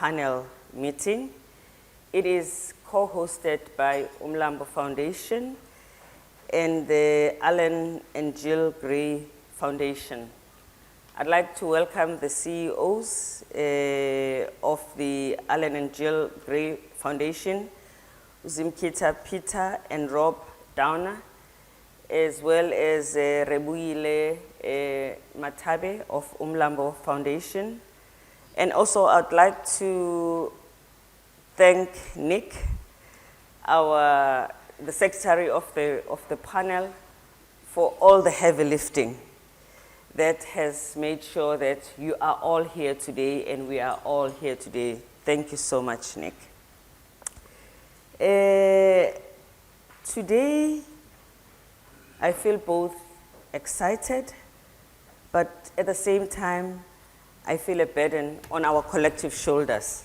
panel meeting. It is co-hosted by Mlambo Foundation and the Alan and Jill Gray Foundation. I'd like to welcome the CEOs of the Alan and Jill Gray Foundation, Zimkita Peter and Rob Downer, as well as Rebuile Matabe of Mlambo Foundation. And also I'd like to thank Nick, the secretary of the panel, for all the heavy lifting that has made sure that you are all here today and we are all here today. Thank you so much, Nick. Today, I feel both excited, but at the same time, I feel a burden on our collective shoulders.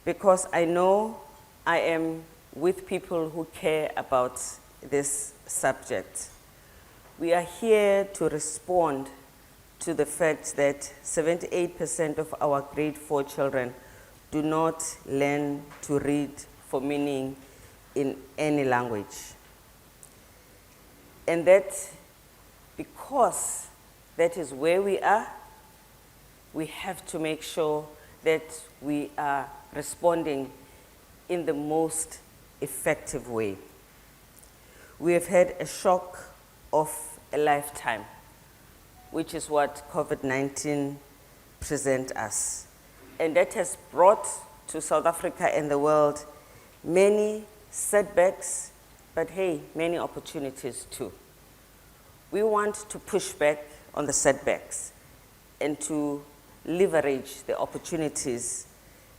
Because I know I am with people who care about this subject. We are here to respond to the fact that 78% of our grade 4 children do not learn to read for meaning in any language. And that because that is where we are, we have to make sure that we are responding in the most effective way. We have had a shock of a lifetime, which is what COVID-19 presents us. And that has brought to South Africa and the world many setbacks, but hey, many opportunities too. We want to push back on the setbacks and to leverage the opportunities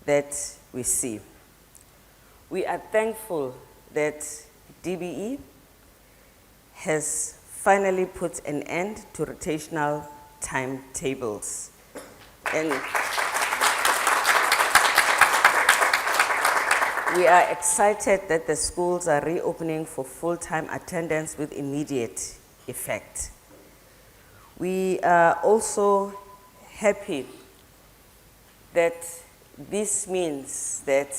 that we see. We are thankful that DBE has finally put an end to rotational timetables. And we are excited that the schools are reopening for full-time attendance with immediate effect. We are also happy that this means that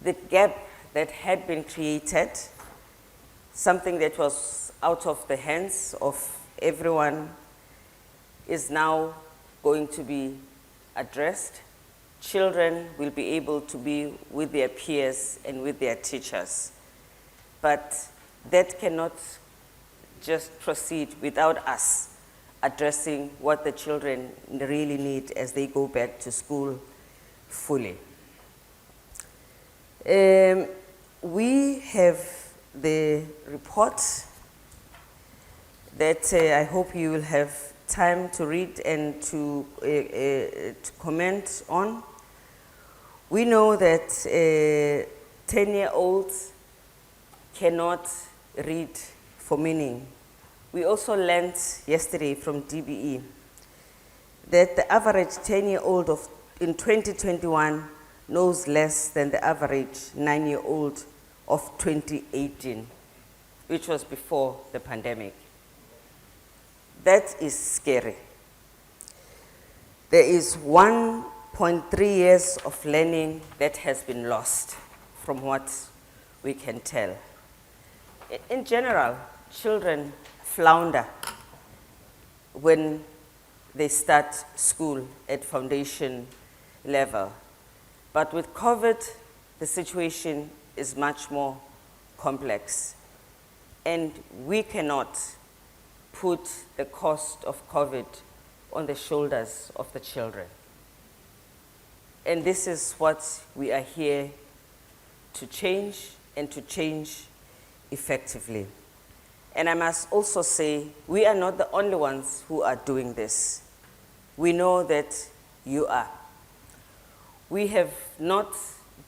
the gap that had been created, something that was out of the hands of everyone, is now going to be addressed. Children will be able to be with their peers and with their teachers. But that cannot just proceed without us addressing what the children really need as they go back to school fully. We have the report that I hope you will have time to read and to comment on. We know that 10-year-olds cannot read for meaning. We also learned yesterday from DBE that the average 10-year-old in 2021 knows less than the average 9-year-old of 2018, which was before the pandemic. That is scary. There is 1.3 years of learning that has been lost from what we can tell. In general, children flounder when they start school at foundation level. But with COVID, the situation is much more complex. And we cannot put the cost of COVID on the shoulders of the children. And this is what we are here to change, and to change effectively. And I must also say, we are not the only ones who are doing this. We know that you are. We have not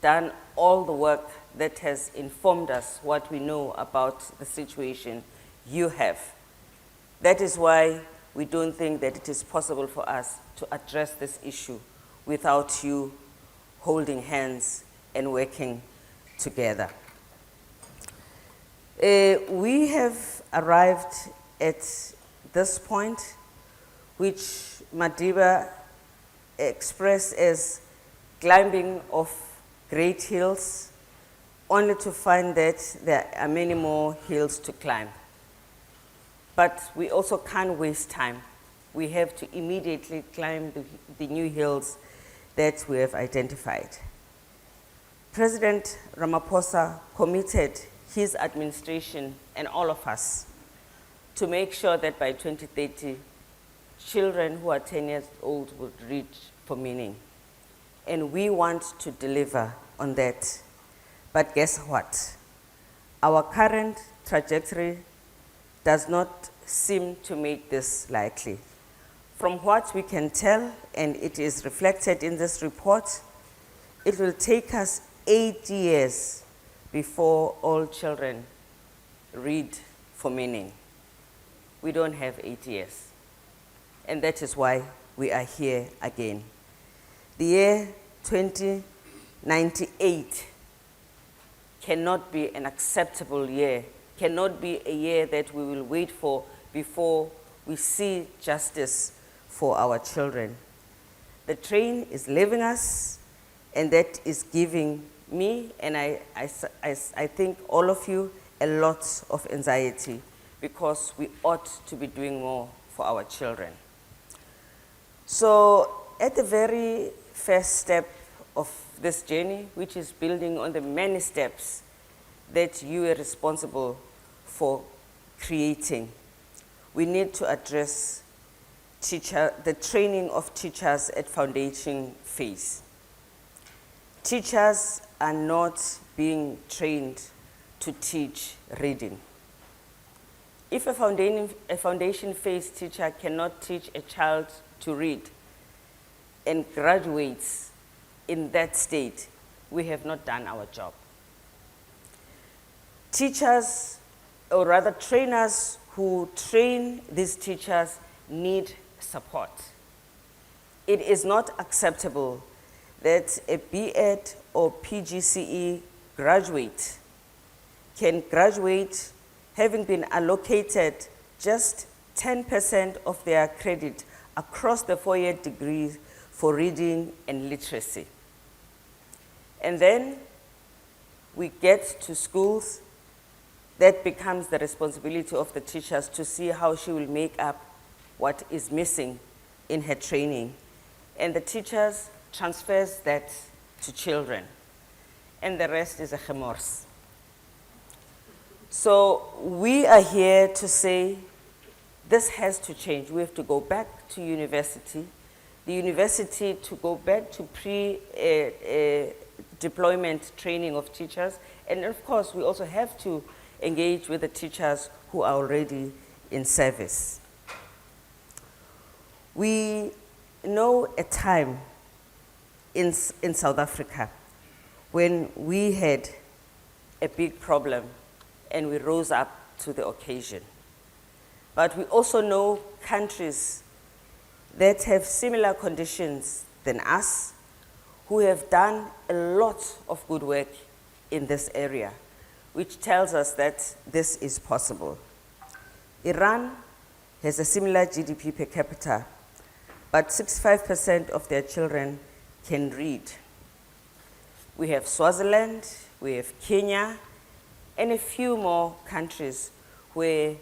done all the work that has informed us what we know about the situation. You have. That is why we don't think that it is possible for us to address this issue without you holding hands and working together. We have arrived at this point, which Madiba expressed as climbing of great hills, only to find that there are many more hills to climb. But we also can't waste time. We have to immediately climb the new hills that we have identified. President Ramaphosa committed his administration and all of us to make sure that by 2030, children who are 10 years old would read for meaning. And we want to deliver on that. But guess what? Our current trajectory does not seem to make this likely. From what we can tell, and it is reflected in this report, it will take us 8 years before all children read for meaning. We don't have 8 years. And that is why we are here again. The year 2098 cannot be an acceptable year, cannot be a year that we will wait for before we see justice for our children. The train is leaving us, and that is giving me, and I think all of you, a lot of anxiety, because we ought to be doing more for our children. So at the very first step of this journey, which is building on the many steps that you are responsible for creating, we need to address the training of teachers at foundation phase. Teachers are not being trained to teach reading. If a foundation phase teacher cannot teach a child to read and graduates in that state, we have not done our job. Teachers, or rather trainers who train these teachers, need support. It is not acceptable that a B.Ed or PGCE graduate can graduate having been allocated just 10% of their credit across the 4-year degree for reading and literacy. And then we get to schools, that becomes the responsibility of the teachers to see how she will make up what is missing in her training. And the teachers transfers that to children. And the rest is a gemors. So we are here to say this has to change. We have to go back to university. The university to go back to pre-deployment training of teachers. And of course, we also have to engage with the teachers who are already in service. We know a time in South Africa when we had a big problem and we rose up to the occasion. But we also know countries that have similar conditions than us, who have done a lot of good work in this area, which tells us that this is possible. Iran has a similar GDP per capita, but 65% of their children can read. We have Swaziland, we have Kenya, and a few more countries where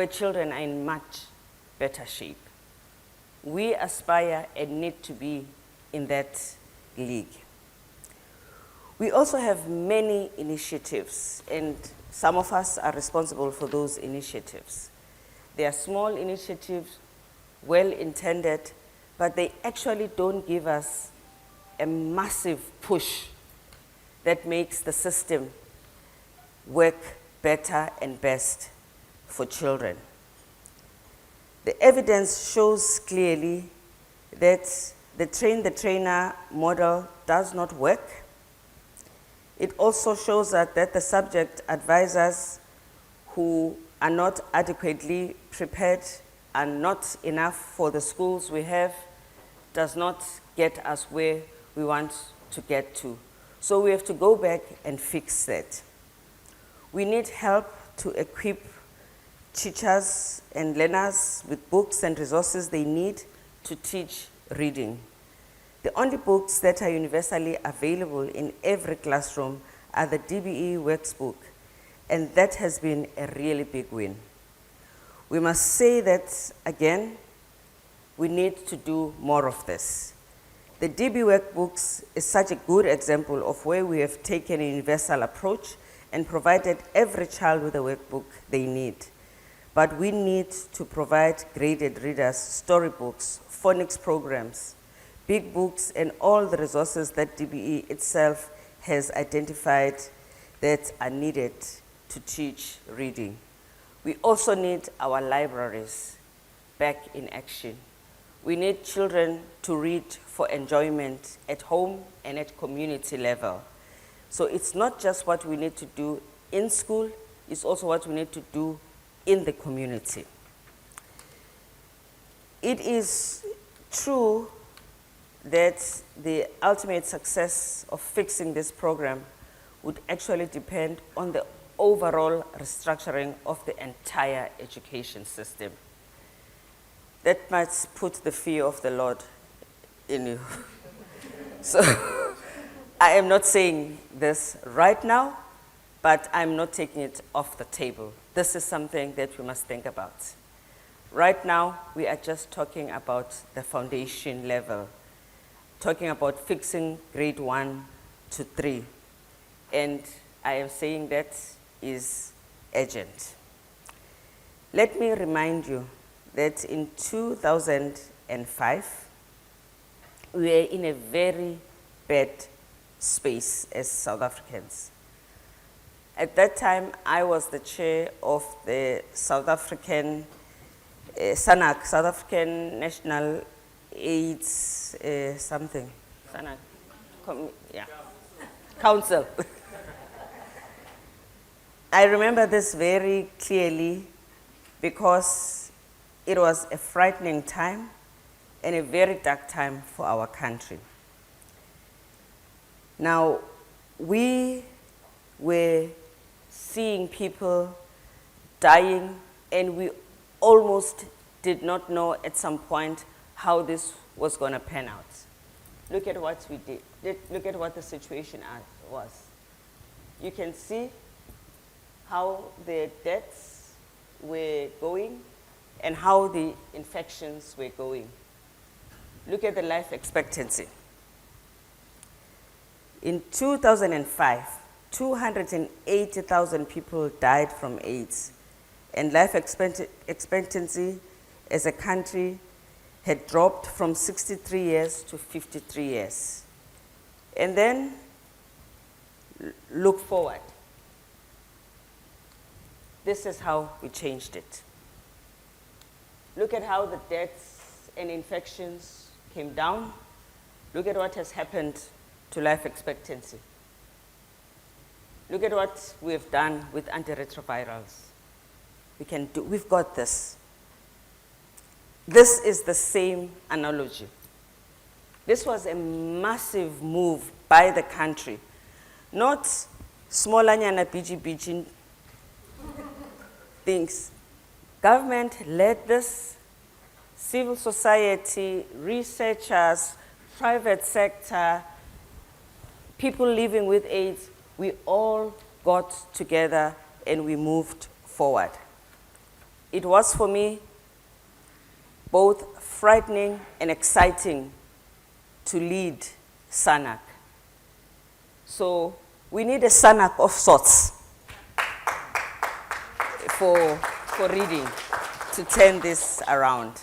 children are in much better shape. We aspire and need to be in that league. We also have many initiatives, and some of us are responsible for those initiatives. They are small initiatives, well-intended, but they actually don't give us a massive push that makes the system work better and best for children. The evidence shows clearly that the train-the-trainer model does not work. It also shows us that the subject advisors who are not adequately prepared and not enough for the schools we have does not get us where we want to get to. So we have to go back and fix that. We need help to equip teachers and learners with books and resources they need to teach reading. The only books that are universally available in every classroom are the DBE workbook, and that has been a really big win. We must say that, again, we need to do more of this. The DB workbooks is such a good example of where we have taken a universal approach and provided every child with a workbook they need. But we need to provide graded readers, storybooks, phonics programs, big books, and all the resources that DBE itself has identified that are needed to teach reading. We also need our libraries back in action. We need children to read for enjoyment at home and at community level. So it's not just what we need to do in school, it's also what we need to do in the community. It is true that the ultimate success of fixing this program would actually depend on the overall restructuring of the entire education system. That might put the fear of the Lord in you. So I am not saying this right now, but I'm not taking it off the table. This is something that we must think about. Right now, we are just talking about the foundation level, talking about fixing grade 1 to 3. And I am saying that is urgent. Let me remind you that in 2005, we were in a very bad space as South Africans. At that time, I was the chair of the South African SANAC, South African National AIDS something, SANAC, Council. I remember this very clearly because it was a frightening time and a very dark time for our country. Now, we were seeing people dying, and we almost did not know at some point how this was going to pan out. Look at what we did. Look at what the situation was. You can see how the deaths were going and how the infections were going. Look at the life expectancy. In 2005, 280,000 people died from AIDS, and life expectancy as a country had dropped from 63 years to 53 years. And then look forward. This is how we changed it. Look at how the deaths and infections came down. Look at what has happened to life expectancy. Look at what we've done with antiretrovirals. We've got this. This is the same analogy. This was a massive move by the country, not smallanyana BG things. Government led this, civil society, researchers, private sector, people living with AIDS, we all got together and we moved forward. It was for me both frightening and exciting to lead SANAC. So we need a SANAC of sorts for reading to turn this around.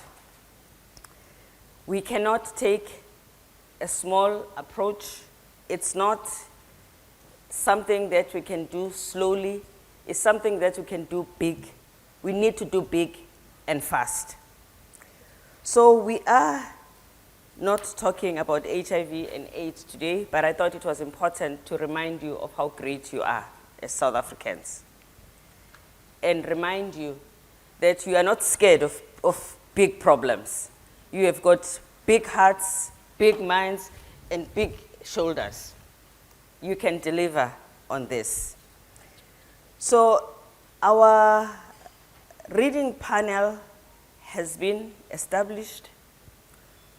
We cannot take a small approach. It's not something that we can do slowly. It's something that we can do big. We need to do big and fast. So we are not talking about HIV and AIDS today, but I thought it was important to remind you of how great you are as South Africans. And remind you that you are not scared of big problems. You have got big hearts, big minds, and big shoulders. You can deliver on this. So our reading panel has been established.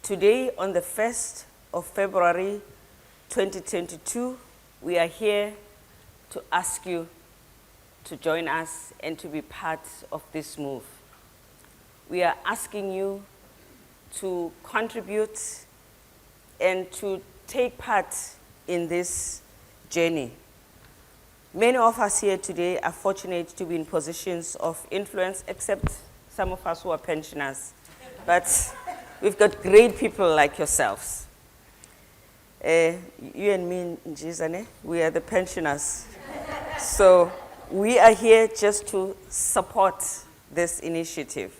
Today, on the first of February 2022, we are here to ask you to join us and to be part of this move. We are asking you to contribute and to take part in this journey. Many of us here today are fortunate to be in positions of influence, except some of us who are pensioners. But we've got great people like yourselves. You and me, Njizane, we are the pensioners. So we are here just to support this initiative.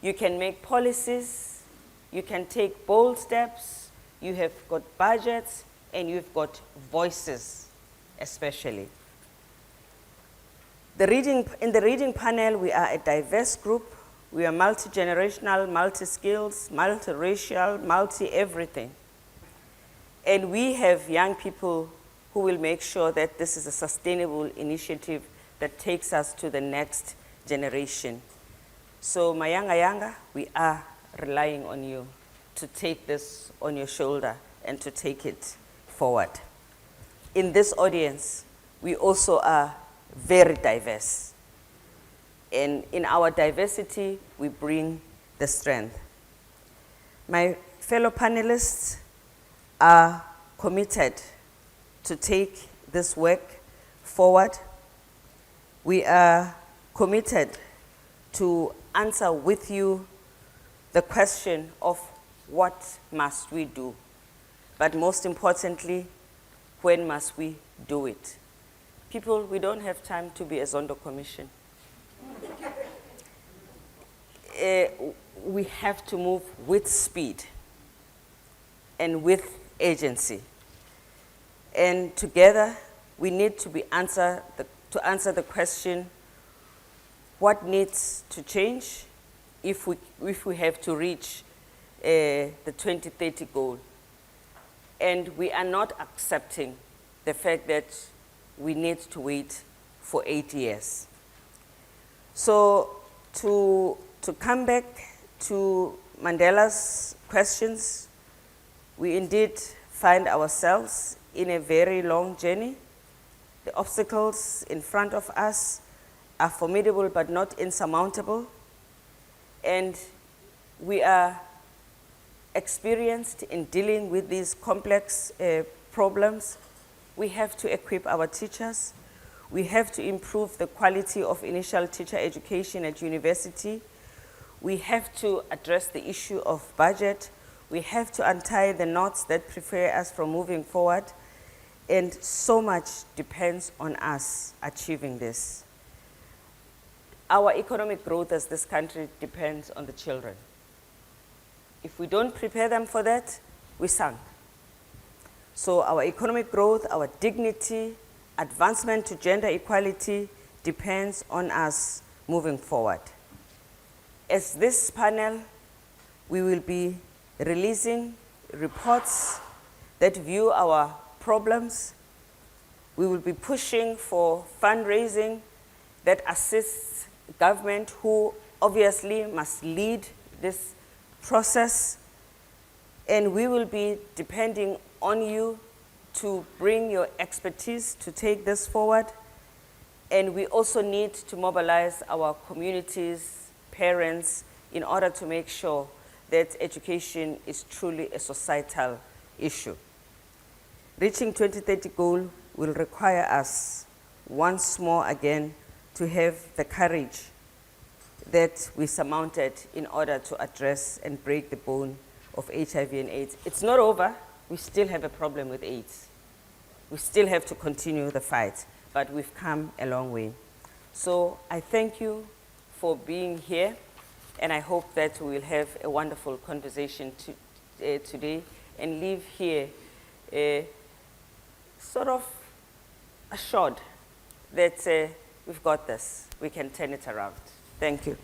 You can make policies, you can take bold steps, you have got budgets, and you've got voices, especially. In the reading panel, we are a diverse group. We are multi-generational, multi-skills, multi-racial, multi-everything. And we have young people who will make sure that this is a sustainable initiative that takes us to the next generation. So Mayanga, we are relying on you to take this on your shoulder and to take it forward. In this audience, we also are very diverse. And in our diversity, we bring the strength. My fellow panelists are committed to take this work forward. We are committed to answer with you the question of what must we do? But most importantly, when must we do it? People, we don't have time to be a Zondo Commission. We have to move with speed and with agency. And together, we need to answer the question, what needs to change if we have to reach the 2030 goal? And we are not accepting the fact that we need to wait for 8 years. So to come back to Mandela's questions, we indeed find ourselves in a very long journey. The obstacles in front of us are formidable but not insurmountable. And we are experienced in dealing with these complex problems. We have to equip our teachers. We have to improve the quality of initial teacher education at university. We have to address the issue of budget. We have to untie the knots that prevent us from moving forward. And so much depends on us achieving this. Our economic growth as this country depends on the children. If we don't prepare them for that, we sunk. So our economic growth, our dignity, advancement to gender equality depends on us moving forward. As this panel, we will be releasing reports that view our problems. We will be pushing for fundraising that assists government, who obviously must lead this process. And we will be depending on you to bring your expertise to take this forward. And we also need to mobilize our communities, parents, in order to make sure that education is truly a societal issue. Reaching 2030 goal will require us once more again to have the courage that we surmounted in order to address and break the bone of HIV and AIDS. It's not over. We still have a problem with AIDS. We still have to continue the fight, but we've come a long way. So I thank you for being here, and I hope that we will have a wonderful conversation today and leave here sort of assured that we've got this. We can turn it around. Thank you.